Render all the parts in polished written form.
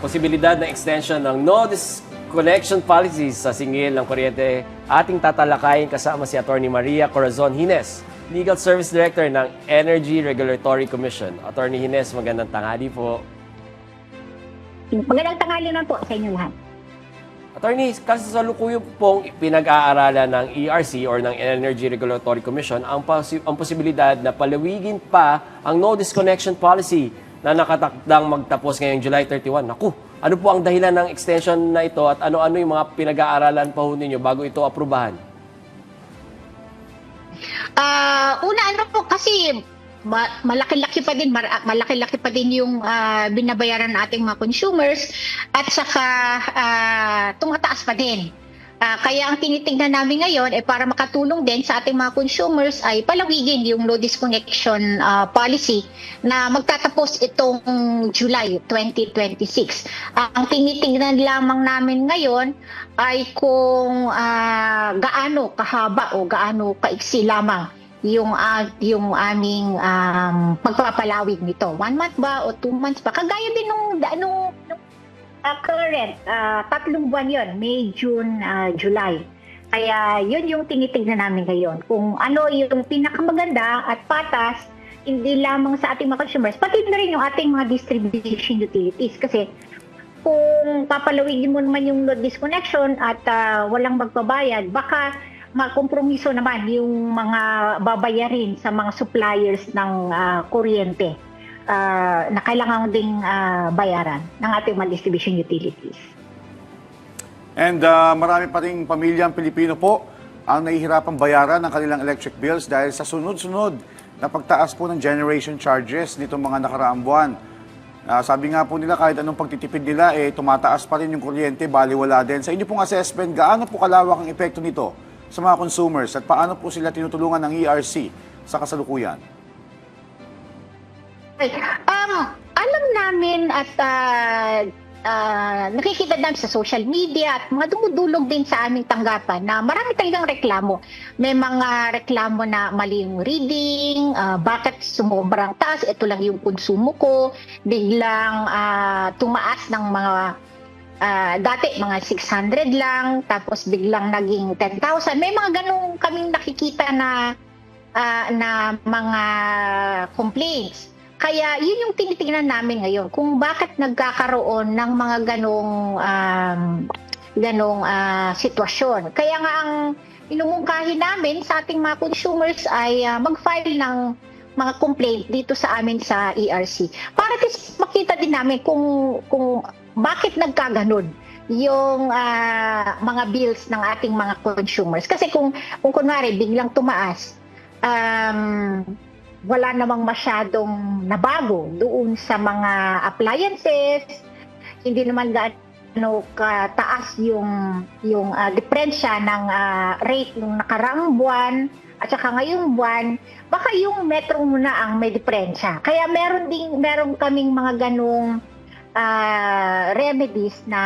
posibilidad ng extension ng no disconnection policies sa singil ng kuryente, ating tatalakayin kasama si Atty. Maria Corazon Hines, Legal Service Director ng Energy Regulatory Commission. Atty. Hines, magandang tanghali po. Magandang tanghali naman po sa inyo lahat. Attorney, kasalukuyan pong pinag-aaralan ng ERC or ng Energy Regulatory Commission ang posibilidad na palawigin pa ang no disconnection policy na nakatakdang magtapos ngayong July 31. Naku, ano po ang dahilan ng extension na ito at ano-ano yung mga pinag-aaralan pa ho ninyo bago ito aprubahan? Una po kasi malaki-laki pa din yung binabayaran ng ating mga consumers at saka tumataas pa din. Kaya ang tinitingnan namin ngayon ay para makatulong din sa ating mga consumers ay palawigin yung no disconnection policy na magtatapos itong July 2026. Ang tinitingnan lamang namin ngayon ay kung gaano kahaba o gaano kaiksi lamang yung aming pagpapalawig nito. 1 month ba o 2 months ba? Kagaya din nung current, 3 buwan yon, May, June, July. Kaya yun yung tinitignan namin ngayon. Kung ano yung pinakamaganda at patas, hindi lamang sa ating mga consumers, pati na rin yung ating mga distribution utilities. Kasi kung papalawigin mo naman yung no disconnection at walang magbabayad, baka makompromiso naman yung mga babayarin sa mga suppliers ng kuryente na kailangan ding bayaran ng ating mga distribution utilities. And marami pa ring pamilyang Pilipino po ang nahihirapang bayaran ng kanilang electric bills dahil sa sunod-sunod na pagtaas po ng generation charges nitong mga nakaraang buwan. Sabi nga po nila kahit anong pagtitipid nila, tumataas pa rin yung kuryente, baliwala din. Sa inyo pong assessment, gaano po kalawak ang epekto nito sa mga consumers at paano po sila tinutulungan ng ERC sa kasalukuyan? Alam namin at nakikita namin sa social media at mga dumudulog din sa aming tanggapan na marami talagang reklamo. May mga reklamo na mali yung reading, bakit sumobrang taas, ito lang yung konsumo ko, biglang tumaas ng mga dati mga 600 lang, tapos biglang naging 10,000. May mga ganung kaming nakikita na mga complaints. Kaya yun yung tinitingnan namin ngayon, kung bakit nagkakaroon ng mga ganong sitwasyon. Kaya nga ang inumungkahi namin sa ating mga consumers ay mag-file ng mga complaint dito sa amin sa ERC. Para kasi makita din namin kung bakit nagkaganon yung mga bills ng ating mga consumers. Kasi kung kunwari biglang tumaas, wala namang masyadong nabago doon sa mga appliances, hindi naman gaano kataas yung diferensya ng rate ng nakaraang buwan at saka ngayong buwan, baka yung metro muna ang may diferensya. Kaya meron kaming mga ganong remedies na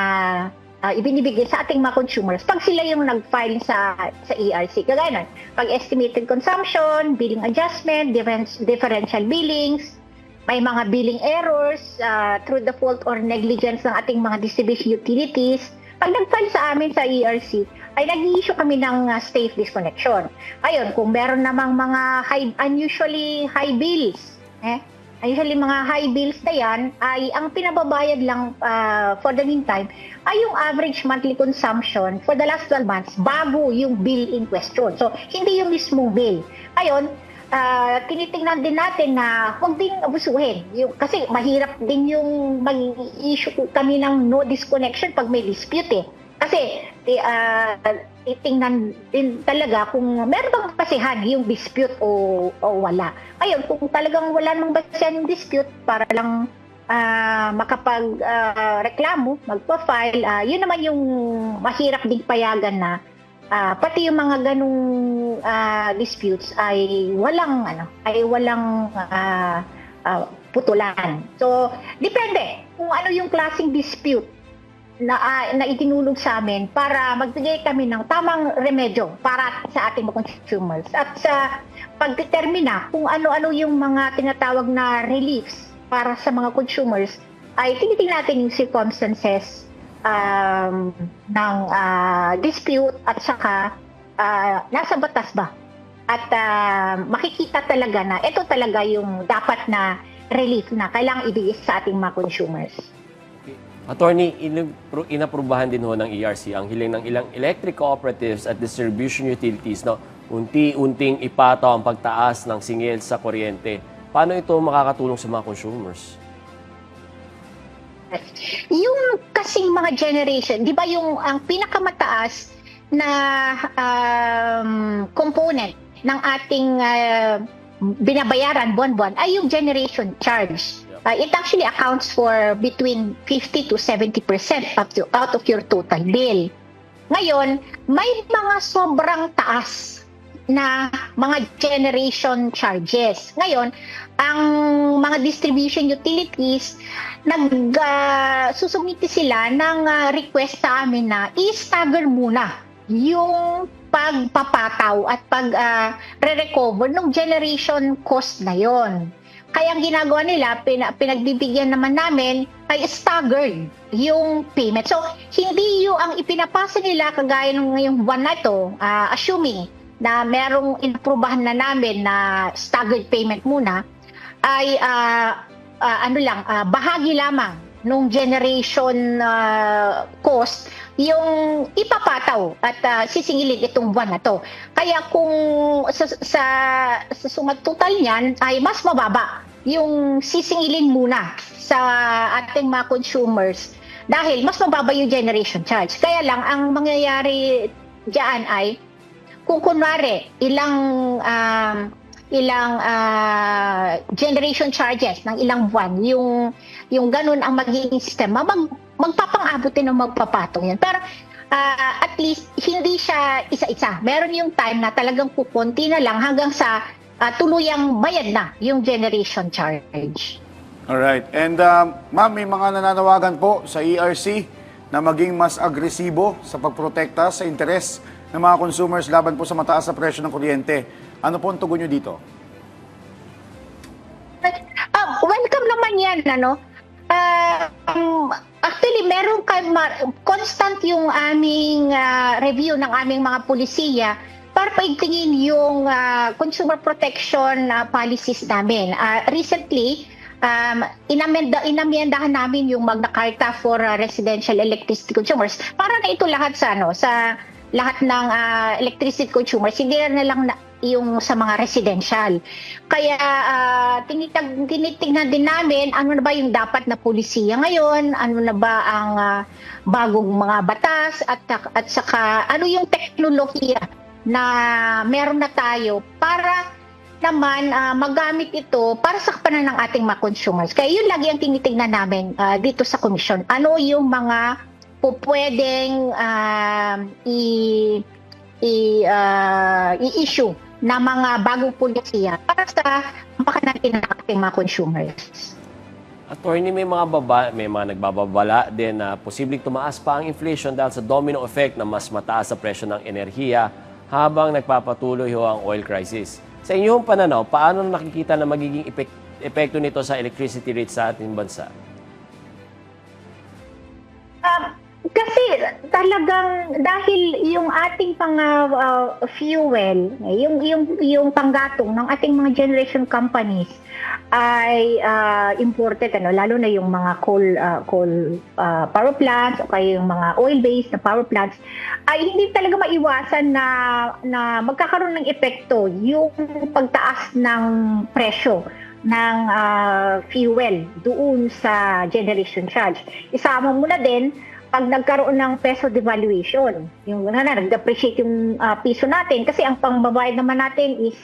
ibinibigay sa ating mga consumers pag sila yung nag-file sa ERC. Kagaya nun, pag estimated consumption, billing adjustment, differential billings, may mga billing errors through the fault or negligence ng ating mga distribution utilities. Pag nag-file sa amin sa ERC, ay nag-i-issue kami ng safe disconnection. Ayun, kung meron namang mga unusually high bills, usually mga high bills na yan, ay ang pinababayad lang for the meantime ay yung average monthly consumption for the last 12 months bago yung bill in question. So, hindi yung mismong bill. Ayun, tinitingnan din natin na huwag din abusuhin. Kasi mahirap din yung mag-issue kami ng no disconnection pag may dispute Kasi titingnan din talaga kung meron bang basihan yung dispute o wala. Ayun, kung talagang wala namang basihan yung dispute para lang makapag-reklamo, magpa-file, yun naman yung mahirap ding payagan na pati yung mga ganung disputes ay walang putulan. So, depende kung ano yung klaseng dispute na itinulog sa amin para magbigay kami ng tamang remedyo para sa ating mga consumers at sa pagdetermina kung ano-ano yung mga tinatawag na reliefs para sa mga consumers ay tinitingnan natin yung circumstances ng dispute at saka nasa batas ba. At makikita talaga na ito talaga yung dapat na relief na kailangang ibigay sa ating mga consumers. Attorney, inaprubahan din ho ng ERC ang hiling ng ilang electric cooperatives at distribution utilities na unti-unting ipataw ang pagtaas ng singil sa kuryente. Paano ito makakatulong sa mga consumers? Yung kasing mga generation, di ba yung ang pinakamataas na component ng ating binabayaran buwan-buwan ay yung generation charge. It actually accounts for between 50 to 70% out of your total bill. Ngayon, may mga sobrang taas na mga generation charges. Ngayon, ang mga distribution utilities, susumiti sila ng request sa amin na i-stagger muna yung pagpapataw at pag-recover ng generation cost na yon. Kaya ang ginagawa nila, pinagbibigyan naman namin ay staggered yung payment. So, hindi yung ang ipinapasa nila kagaya ng ngayong buwan na ito, assuming na merong inaprubahan na namin na staggered payment muna, ay bahagi lamang nung generation cost yung ipapataw at sisingilin itong buwan na to. Kaya kung sa sumat total niyan ay mas mababa yung sisingilin muna sa ating mga consumers dahil mas mababa yung generation charge. Kaya lang ang mangyayari diyan ay kung kunwari ilang generation charges ng ilang buwan yung ganun ang magiging sistema, magpapang-abot din ng magpapatong yan. Pero at least hindi siya isa-isa. Meron yung time na talagang kukunti na lang hanggang sa tuluyang bayad na yung generation charge. Alright. And ma'am, may mga nananawagan po sa ERC na maging mas agresibo sa pagprotekta sa interes ng mga consumers laban po sa mataas na presyo ng kuryente. Ano po ang tugon nyo dito? Welcome naman yan, ano? Actually, meron constant yung aming review ng aming mga pulisiya para paigtingin yung consumer protection policies namin. Recently, inamyendahan namin yung Magna Carta for Residential Electricity Consumers para na ito lahat sa lahat ng electricity consumers, hindi na lang yung sa mga residential. Kaya tinitingnan din namin ano na ba yung dapat na pulisiya ngayon, ano na ba ang bagong mga batas at saka ano yung teknolohiya na meron na tayo para naman magamit ito para sa kapanan ng ating mga consumers. Kaya yun lagi ang tinitingnan namin dito sa komisyon. Ano yung mga pwedeng i-issue na mga bagong pulisiya para sa makakantin ng ating mga consumers. Attorney, may mga nagbababala din na posibleng tumaas pa ang inflation dahil sa domino effect na mas mataas sa presyo ng enerhiya habang nagpapatuloy ang oil crisis. Sa inyong pananaw, paano nakikita na magiging epekto nito sa electricity rates sa ating bansa? Kasi talagang dahil yung ating fuel, yung panggatong ng ating mga generation companies ay imported, lalo na yung mga coal power plants o kaya yung mga oil-based na power plants, ay hindi talaga maiwasan na magkakaroon ng epekto yung pagtaas ng presyo ng fuel doon sa generation charge. Isama mo na din pag nagkaroon ng peso devaluation, yung nag-depreciate yung piso natin kasi ang pangbabayad naman natin is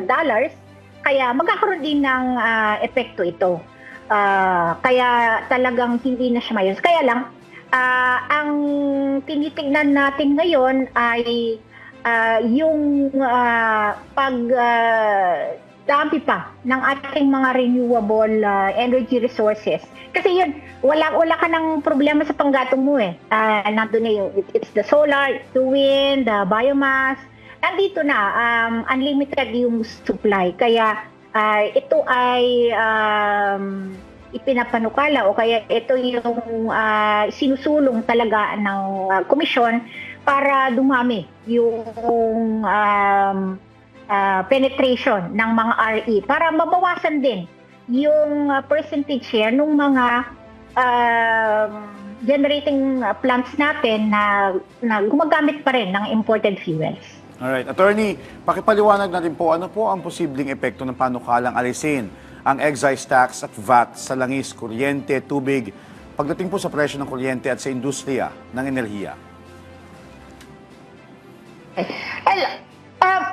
dollars, kaya magkakaroon din ng epekto ito. Kaya talagang hindi na siya mayos. Kaya lang, ang tinitingnan natin ngayon ay yung dami pa ng ating mga renewable energy resources. Kasi yun, wala ka ng problema sa panggatong mo eh. Nandun na yung, it's the solar, it's the wind, the biomass. Nandito na, unlimited yung supply. Kaya ito ay ipinapanukala o kaya ito yung sinusulong talaga ng komisyon para dumami yung penetration ng mga RE para mabawasan din yung percentage share ng mga generating plants natin na gumagamit pa rin ng imported fuels. Alright. Attorney, pakipaliwanag natin po, ano po ang posibleng epekto ng panukalang alisin ang excise tax at VAT sa langis, kuryente, tubig, pagdating po sa presyo ng kuryente at sa industriya ng enerhiya?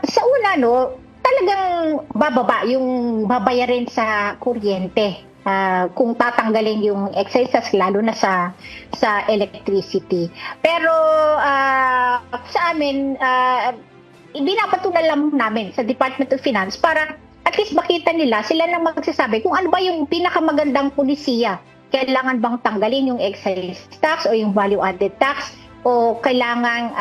Sa una, talagang bababa yung babayarin sa kuryente. Kung tatanggalin yung excise lalo na sa electricity. Pero sa amin, binapatunan lang namin sa Department of Finance para at least makita nila, sila na magsasabi kung ano ba yung pinakamagandang polisiya. Kailangan bang tanggalin yung excise tax o yung value added tax o kailangan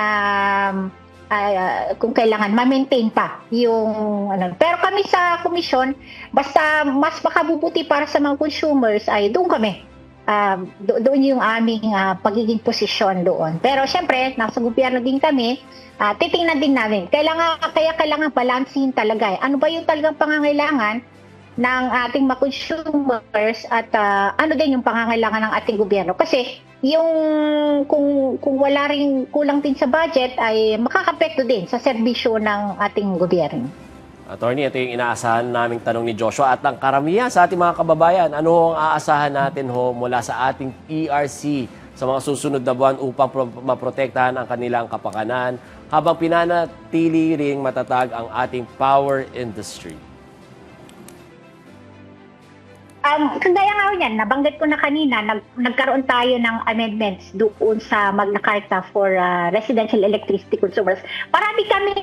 kung kailangan ma-maintain pa yung ano. Pero kami sa komisyon, basta mas makabubuti para sa mga consumers ay doon kami. Doon yung aming pagiging posisyon doon. Pero syempre, nasa gobyerno din kami, titingnan din namin. Kailangan balansin talaga. Ano ba yung talagang pangangailangan ng ating mga consumers at ano din yung pangangailangan ng ating gobyerno. Kasi yung kung wala ring kulang din sa budget ay makakapekto din sa serbisyo ng ating gobyerno. Attorney, ito yung inaasahan naming tanong ni Joshua at ang karamihan sa ating mga kababayan. Ano ang aasahan natin mula sa ating ERC sa mga susunod na buwan upang maprotektahan ang kanilang kapakanan habang pinanatili ring matatag ang ating power industry? Kagaya nga yan, nabanggit ko na kanina, nagkaroon tayo ng amendments doon sa Magna Carta for residential electricity consumers. Marami kami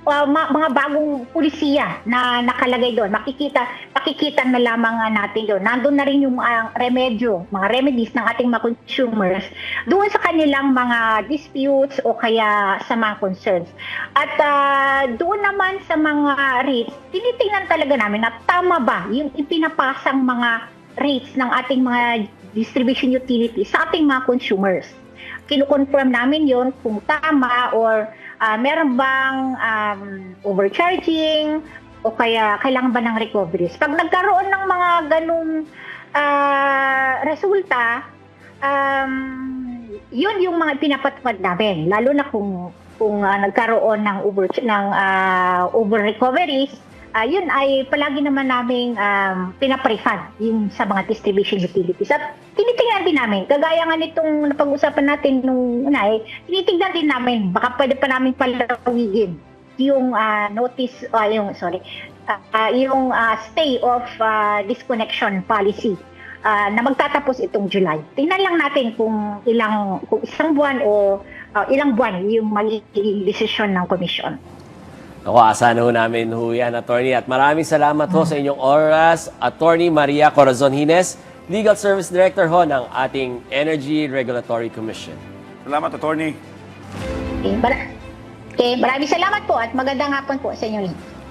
mga bagong pulisiya na nakalagay doon. Makikita na lamang natin doon. Nandun na rin yung mga remedies ng ating mga consumers doon sa kanilang mga disputes o kaya sa mga concerns. At doon naman sa mga rates, tinitingnan talaga namin na tama ba yung ipinapasang mga rates ng ating mga distribution utilities sa ating mga consumers. Kino-confirm namin yon kung tama or meron bang overcharging o kaya kailangan ba ng recoveries. Pag nagkaroon ng mga ganung resulta, yun yung mga pinapatupad namin. Lalo na kung nagkaroon ng over recoveries, yun ay palagi naman naming pinaparefund yung sa mga distribution utilities. At tinitingnan din namin, kagaya nga nitong napag-usapan natin nung tinitingnan din namin, baka pwede pa namin palawigin yung yung stay of disconnection policy na magtatapos itong July. Tingnan lang natin kung isang buwan o ilang buwan yung magiging desisyon ng komisyon. Ako, asahan namin yan, Attorney. At maraming salamat sa inyong oras. Attorney Maria Corazon Hines, Legal Service Director ng ating Energy Regulatory Commission. Salamat, Attorney. Okay, maraming salamat po at magandang hapon po sa inyo.